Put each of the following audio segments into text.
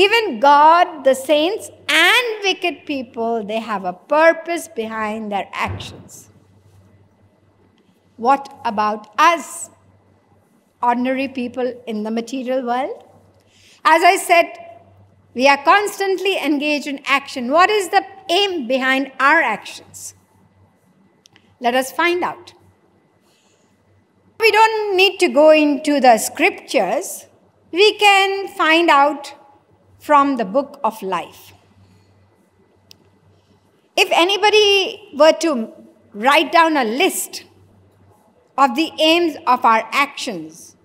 Even God, the saints, and wicked people, they have a purpose behind their actions. What about us, ordinary people in the material world? As I said, we are constantly engaged in action. What is the aim behind our actions? Let us find out. We don't need to go into the scriptures. We can find out from the book of life. If anybody were to write down a list of the aims of our actions,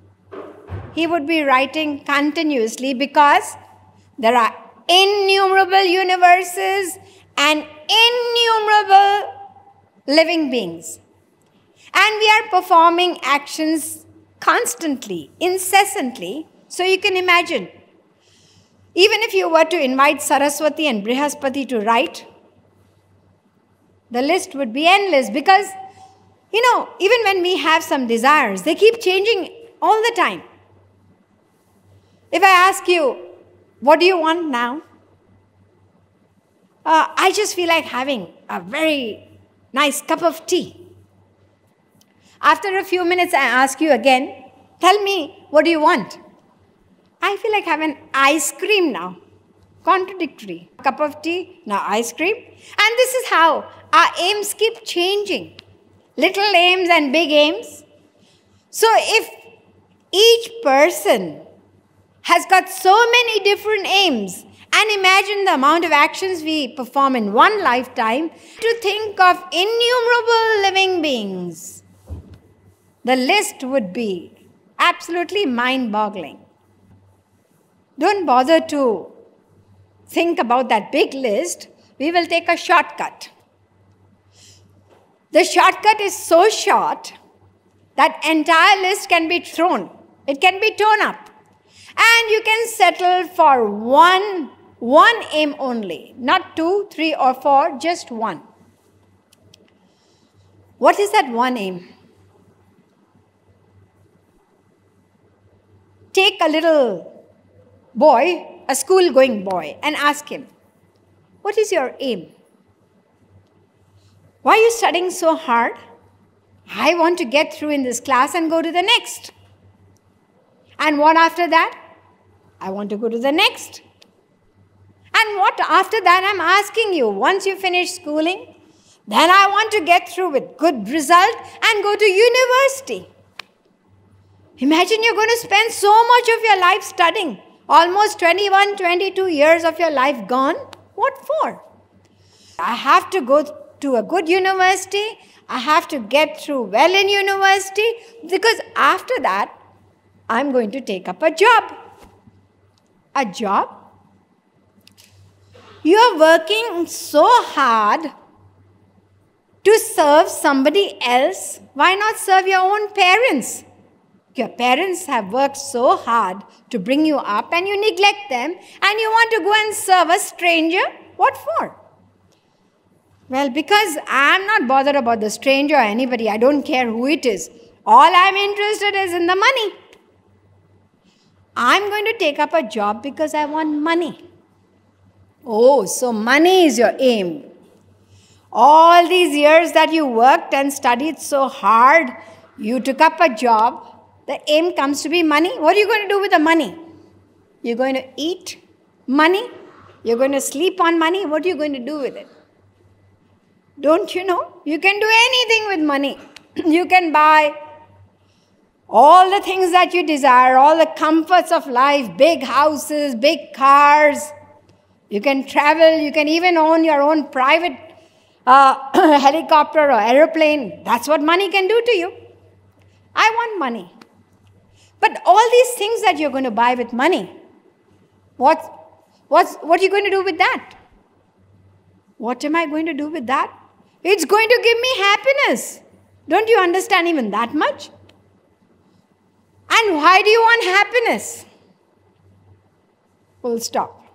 he would be writing continuously, because there are innumerable universes and innumerable living beings. And we are performing actions constantly, incessantly. So you can imagine, even if you were to invite Saraswati and Brihaspati to write, the list would be endless, because, even when we have some desires, they keep changing all the time. If I ask you, what do you want now? I just feel like having a very nice cup of tea. After a few minutes, I ask you again, tell me, what do you want? I feel like having ice cream now. Contradictory. A cup of tea, now ice cream. And this is how our aims keep changing. Little aims and big aims. So if each person has got so many different aims, and imagine the amount of actions we perform in one lifetime, to think of innumerable living beings, the list would be absolutely mind-boggling. Don't bother to think about that big list. We will take a shortcut. The shortcut is so short that entire list can be thrown. It can be torn up. And you can settle for one aim only. Not 2, 3, or 4, just one. What is that one aim? Take a little boy, a school-going boy, and ask him, what is your aim? Why are you studying so hard? I want to get through in this class and go to the next. And what after that? I want to go to the next. And what after that? I'm asking you, once you finish schooling, then I want to get through with good result and go to university. Imagine you're going to spend so much of your life studying. Almost 21, 22 years of your life gone. What for? I have to go to a good university. I have to get through well in university, because after that, I'm going to take up a job. A job? You are working so hard to serve somebody else. Why not serve your own parents? Your parents have worked so hard to bring you up, and you neglect them, and you want to go and serve a stranger? What for? Well, because I'm not bothered about the stranger or anybody. I don't care who it is. All I'm interested is in the money. I'm going to take up a job because I want money. Oh, so money is your aim. All these years that you worked and studied so hard, you took up a job. The aim comes to be money. What are you going to do with the money? You're going to eat money? You're going to sleep on money? What are you going to do with it? Don't you know? You can do anything with money. You can buy all the things that you desire, all the comforts of life, big houses, big cars. You can travel. You can even own your own private helicopter or aeroplane. That's what money can do to you. I want money. But all these things that you're going to buy with money, what are you going to do with that? What am I going to do with that? It's going to give me happiness. Don't you understand even that much? And why do you want happiness? Full stop.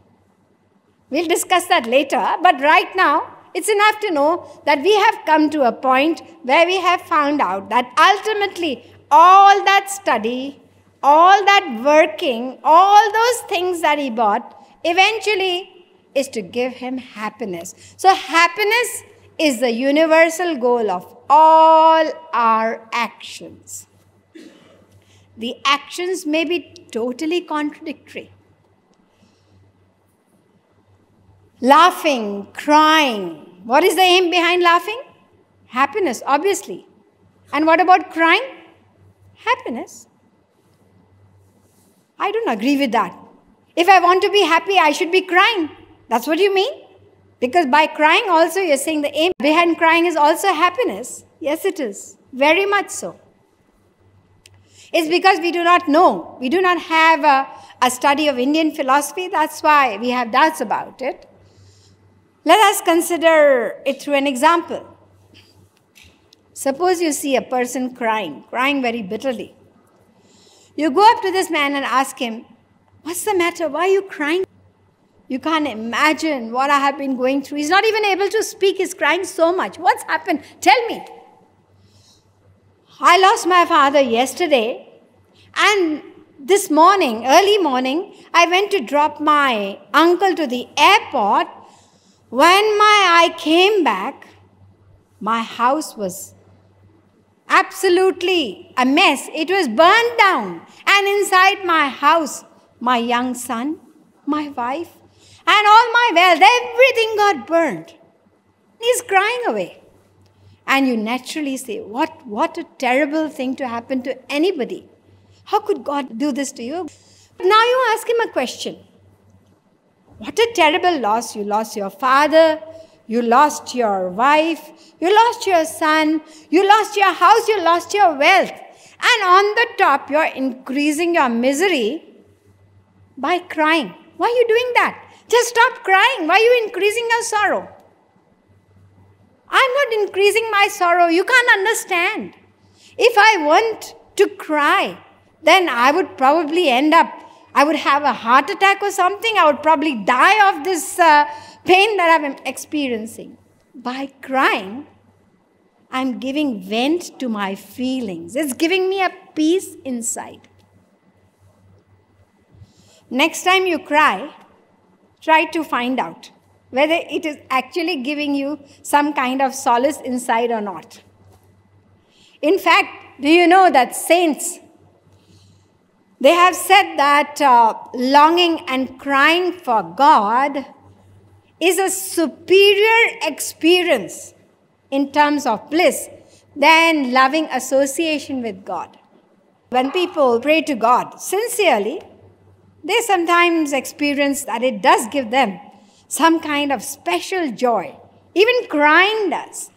We'll discuss that later, but right now, it's enough to know that we have come to a point where we have found out that ultimately all that study, all that working, all those things that he bought, eventually is to give him happiness. So happiness is the universal goal of all our actions. The actions may be totally contradictory. Laughing, crying. What is the aim behind laughing? Happiness, obviously. And what about crying? Happiness. I don't agree with that. If I want to be happy, I should be crying. That's what you mean? Because by crying also, you're saying the aim behind crying is also happiness. Yes, it is. Very much so. It's because we do not know. We do not have a study of Indian philosophy. That's why we have doubts about it. Let us consider it through an example. Suppose you see a person crying very bitterly. You go up to this man and ask him, "What's the matter? Why are you crying?" You can't imagine what I have been going through. He's not even able to speak. He's crying so much. What's happened? Tell me. I lost my father yesterday, and this morning, early morning, I went to drop my uncle to the airport. When I came back, my house was absolutely a mess. It was burned down. And inside my house, my young son, my wife, and all my wealth, everything got burned. He's crying away. And you naturally say, what a terrible thing to happen to anybody. How could God do this to you? Now you ask him a question. What a terrible loss. You lost your father, you lost your wife, you lost your son, you lost your house, you lost your wealth. And on the top, you're increasing your misery by crying. Why are you doing that? Just stop crying. Why are you increasing your sorrow? I'm not increasing my sorrow. You can't understand. If I want to cry, then I would probably I would have a heart attack or something. I would probably die of this pain that I'm experiencing. By crying, I'm giving vent to my feelings. It's giving me a peace inside. Next time you cry, try to find out whether it is actually giving you some kind of solace inside or not. In fact, do you know that saints, they have said that longing and crying for God is a superior experience in terms of bliss than loving association with God. When people pray to God sincerely, they sometimes experience that it does give them some kind of special joy. Even crying does.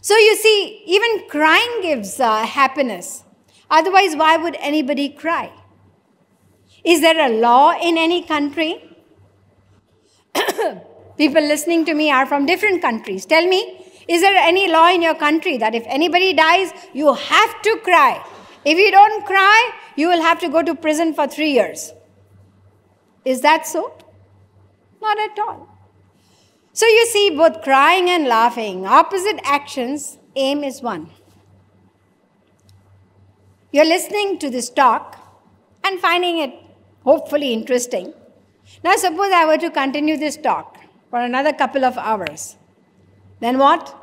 So you see, even crying gives happiness. Otherwise, why would anybody cry? Is there a law in any country? People listening to me are from different countries. Tell me, is there any law in your country that if anybody dies, you have to cry? If you don't cry, you will have to go to prison for 3 years. Is that so? Not at all. So you see, both crying and laughing, opposite actions, aim is one. You're listening to this talk and finding it hopefully interesting. Now suppose I were to continue this talk for another couple of hours. Then what?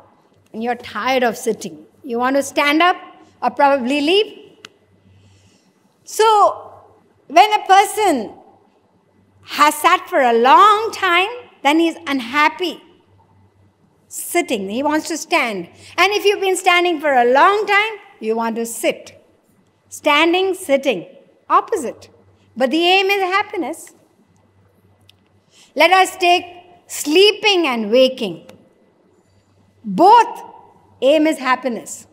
And you're tired of sitting. You want to stand up or probably leave? So when a person has sat for a long time, then he's unhappy sitting. He wants to stand. And if you've been standing for a long time, you want to sit. Standing, sitting, opposite. But the aim is happiness. Let us take sleeping and waking. Both aim is happiness.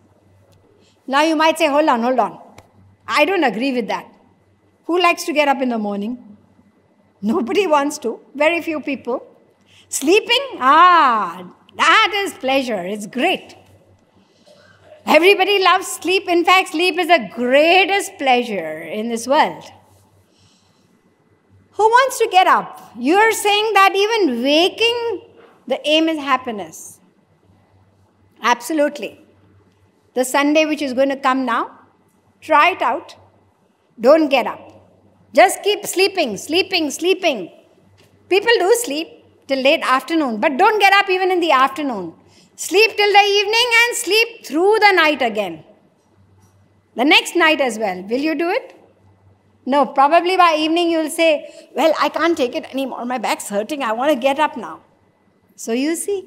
Now you might say, hold on. I don't agree with that. Who likes to get up in the morning? Nobody wants to. Very few people. Sleeping? That is pleasure. It's great. Everybody loves sleep. In fact, sleep is the greatest pleasure in this world. Who wants to get up? You're saying that even waking, the aim is happiness. Absolutely. The Sunday which is going to come now, try it out. Don't get up. Just keep sleeping, sleeping, sleeping. People do sleep till late afternoon, but don't get up even in the afternoon. Sleep till the evening and sleep through the night again. The next night as well. Will you do it? No, probably by evening you will say, well, I can't take it anymore. My back's hurting. I want to get up now. So you see,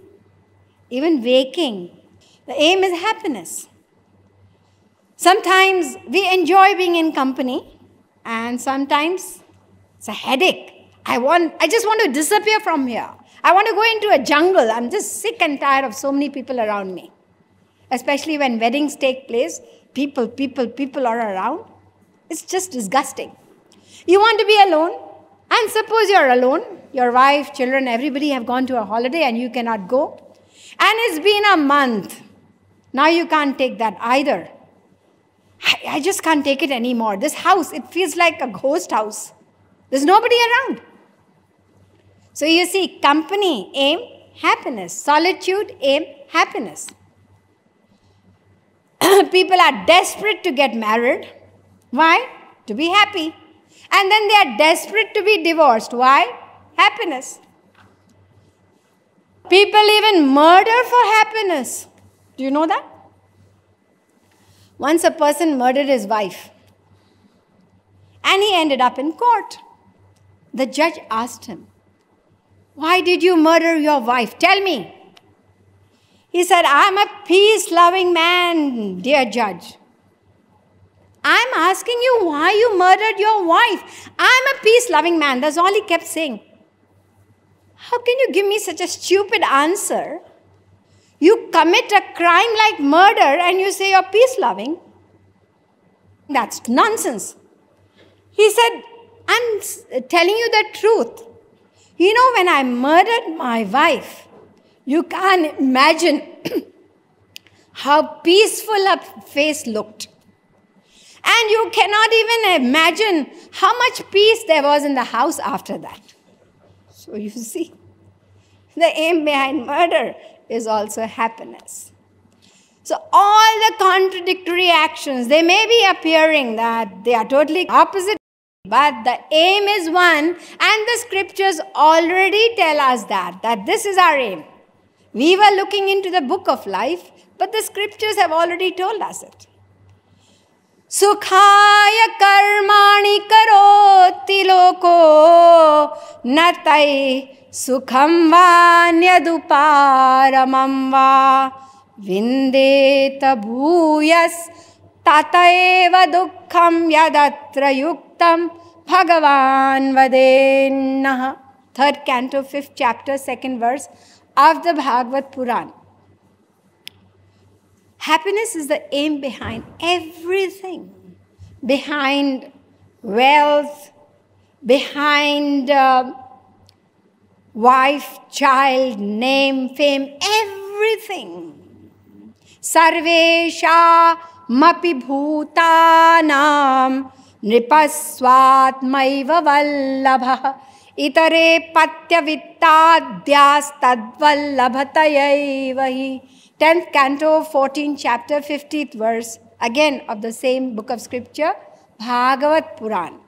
even waking, the aim is happiness. Sometimes we enjoy being in company, and sometimes it's a headache. I just want to disappear from here. I want to go into a jungle. I'm just sick and tired of so many people around me. Especially when weddings take place, people are around. It's just disgusting. You want to be alone, and suppose you're alone. Your wife, children, everybody have gone to a holiday and you cannot go. And it's been a month. Now you can't take that either. I just can't take it anymore. This house, it feels like a ghost house. There's nobody around. So you see, company, aim, happiness. Solitude, aim, happiness. People are desperate to get married. Why? To be happy. And then they are desperate to be divorced. Why? Happiness. People even murder for happiness. Do you know that? Once a person murdered his wife. And he ended up in court. The judge asked him, why did you murder your wife? Tell me. He said, I'm a peace-loving man, dear judge. I'm asking you why you murdered your wife. I'm a peace-loving man. That's all he kept saying. How can you give me such a stupid answer? You commit a crime like murder and you say you're peace-loving. That's nonsense. He said, I'm telling you the truth. You know, when I murdered my wife, you can't imagine how peaceful her face looked. And you cannot even imagine how much peace there was in the house after that. So you see, the aim behind murder is also happiness. So all the contradictory actions, they may be appearing that they are totally opposite, but the aim is one, and the scriptures already tell us that this is our aim. We were looking into the book of life, but the scriptures have already told us it. Sukhaya karmani karoti loko natai sukham va nyaduparamam va vindeta bhuyas tataeva dukkham yadatra yuktam bhagavan vadennaha. 3rd canto, 5th chapter, 2nd verse of the Bhagavad Puran. Happiness is the aim behind everything. Behind wealth, behind wife, child, name, fame, everything. Sarvesha mapi bhutanam nripaswatmaiva vallabha itare patyavittadyas tadvallabhatayaivahi. 10th canto, 14th chapter, 50th verse, again of the same book of scripture, Bhagavad Puran.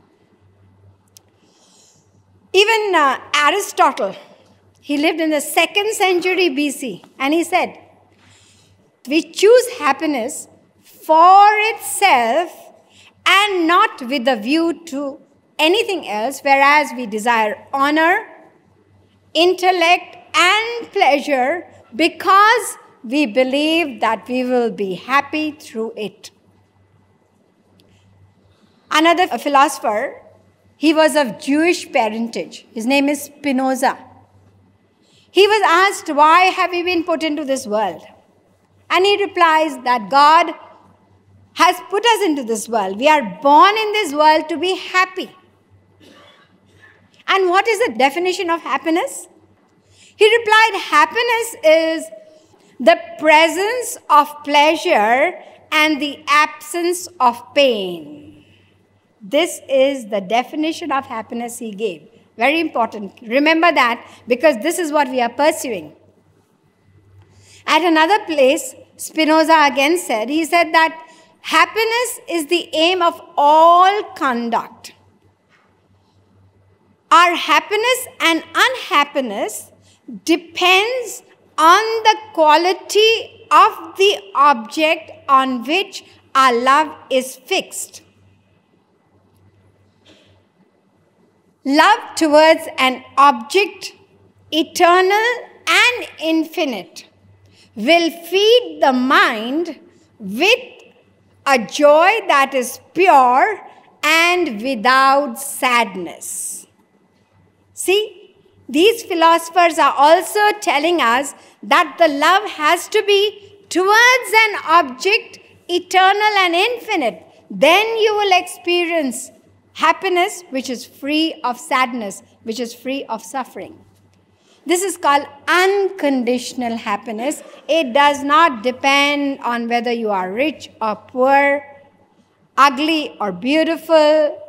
Even Aristotle, he lived in the 2nd century BC, and he said, we choose happiness for itself and not with a view to anything else, whereas we desire honor, intellect, and pleasure because we believe that we will be happy through it. Another philosopher, he was of Jewish parentage. His name is Spinoza. He was asked, why have we been put into this world? And he replies that God has put us into this world. We are born in this world to be happy. And what is the definition of happiness? He replied, happiness is the presence of pleasure and the absence of pain. This is the definition of happiness he gave. Very important. Remember that, because this is what we are pursuing. At another place, Spinoza again said, he said that happiness is the aim of all conduct. Our happiness and unhappiness depends on the quality of the object on which our love is fixed. Love towards an object, eternal and infinite, will feed the mind with a joy that is pure and without sadness. See, these philosophers are also telling us that the love has to be towards an object, eternal and infinite. Then you will experience happiness which is free of sadness, which is free of suffering. This is called unconditional happiness. It does not depend on whether you are rich or poor, ugly or beautiful.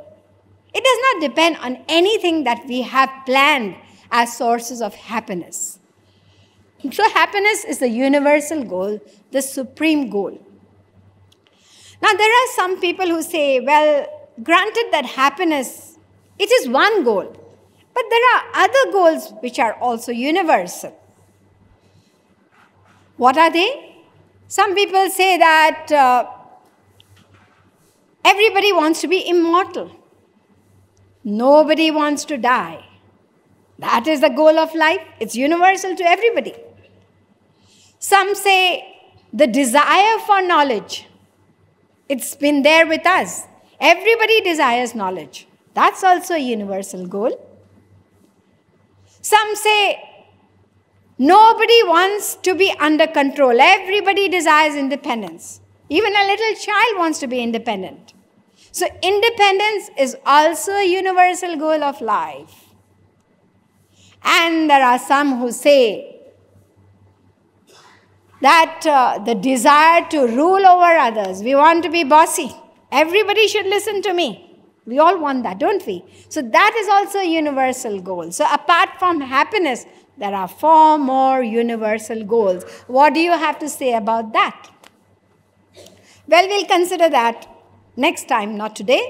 It does not depend on anything that we have planned as sources of happiness. So happiness is the universal goal, the supreme goal. Now there are some people who say, well, granted that happiness, it is one goal. But there are other goals which are also universal. What are they? Some people say that everybody wants to be immortal. Nobody wants to die. That is the goal of life. It's universal to everybody. Some say the desire for knowledge. It's been there with us. Everybody desires knowledge. That's also a universal goal. Some say nobody wants to be under control. Everybody desires independence. Even a little child wants to be independent. So independence is also a universal goal of life. And there are some who say that the desire to rule over others, we want to be bossy. Everybody should listen to me. We all want that, don't we? So that is also a universal goal. So apart from happiness, there are 4 more universal goals. What do you have to say about that? Well, we'll consider that next time, not today.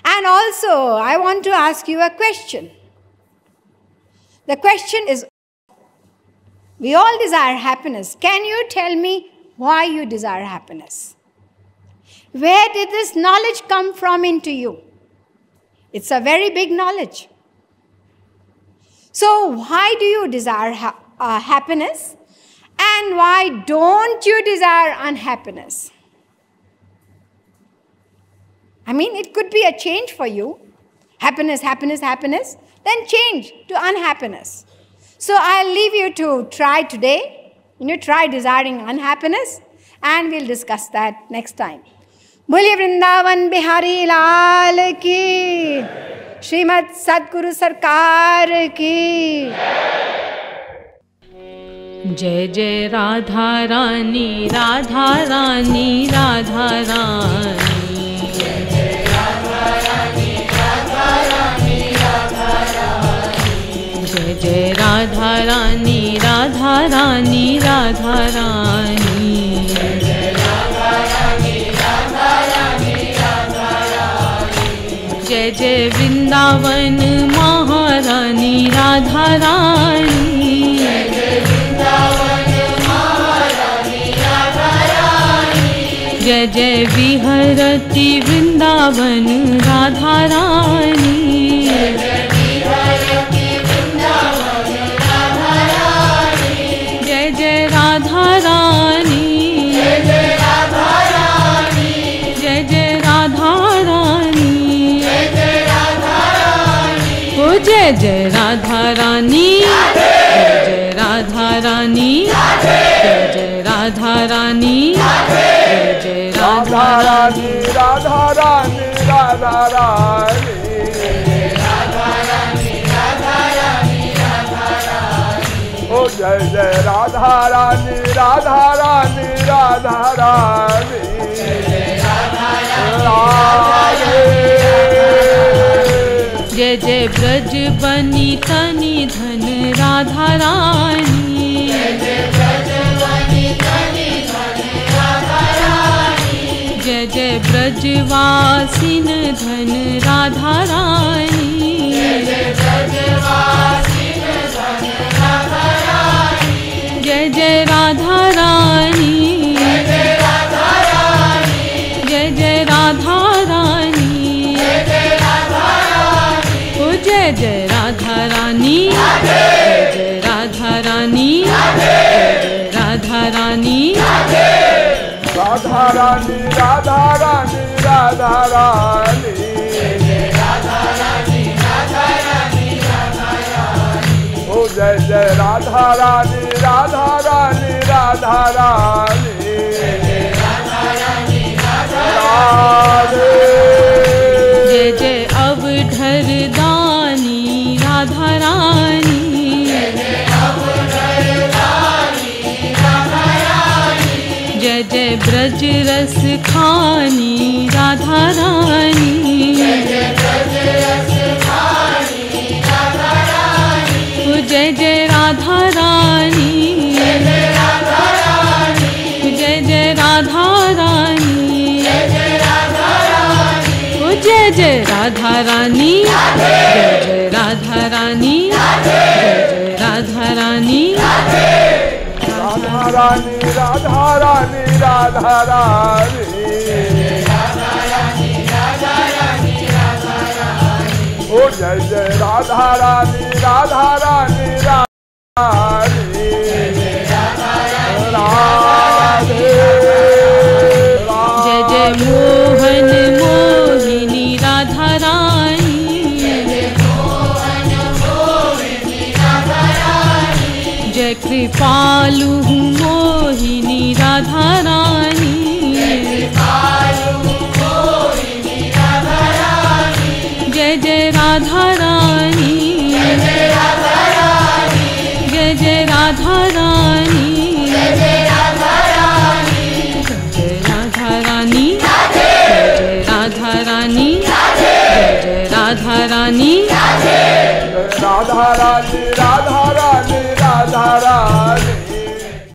And also, I want to ask you a question. The question is, we all desire happiness. Can you tell me why you desire happiness? Where did this knowledge come from into you? It's a very big knowledge. So why do you desire happiness? And why don't you desire unhappiness? I mean, it could be a change for you. Happiness, happiness, happiness. Then change to unhappiness. So I'll leave you to try today. Try desiring unhappiness. And we'll discuss that next time. बोलिए वृंदावन बिहारी लाल की, श्रीमद् सद्गुरु सरकार की। जय जय राधा रानी, राधा रानी, राधा रानी। जय जय राधा रानी, राधा रानी, राधा रानी। जय जय राधा रानी, राधा रानी, राधा रानी। जय जय वृंदावन महारानी, राधा रानी। जय जय वृंदावन महारानी, राधा रानी। जय जय विहरती वृंदावन राधा रानी। जय जय विहरती वृंदावन राधा रानी। जय जय राधा रानी। जय जय राधा रानी। जय जय राधा रानी। जय जय राधा रानी, जय जय राधा रानी, जय जय राधा रानी, जय जय राधा रानी, राधा रानी, राधा रानी, राधा रानी, राधा रानी, राधा रानी। ओ जय जय राधा रानी, राधा रानी, राधा रानी, राधा रानी। जय जय ब्रज बनी तनि धन राधा रानी। जय जय ब्रज बनी तनि धन राधा रानी। जय जय जय ब्रजवासिन धन राधा रानी, जय जय ब्रजवासिन धन राधा रानी, जय जय राधा रानी, जय जय राधा रानी, जय जय राधा रानी, जय जय राधा रानी, ओ जय जय राधा रानी, जय जय राधा रानी, जय जय राधा रानी, राधा रानी राधा रानी राधा रानी, जय राधा रानी राधा रानी राधा रानी, ओ जय जय राधा रानी राधा रानी राधा रानी, जय राधा रानी राधा राधे। जय जय अवधर दानी राधा रानी, जय जय अवधर दानी राधा रानी, जय जय ब्रज रस खानी राधा रानी, जय जय ब्रज रस खानी राधा रानी, ओ जय जय राधा रानी, जय जय राधा रानी, जय जय राधा रानी, जय जय राधा रानी, ओ जय जय राधा रानी, जय जय राधा रानी, जय जय राधा रानी, राधा रानी राधा रानी राधा रानी, राधा रानी राधा रानी राधा रानी, ओ जय जय राधा रानी राधा रानी रानी, राधे। जय जय मोहन मोहिनी राधा रानी, जय जय मोहन मोहिनी राधा रानी, जय कृपालु मोहिनी राधा रानी, जय कृपालु मोहिनी राधा रानी, जय जय राधा रानी, जय जय राधा रानी, जय जय राधा रानी, जय जय राधा रानी, जय राधा रानी, जय जय राधा रानी, जय जय राधा रानी, राधा रानी राधा रानी राधा रानी,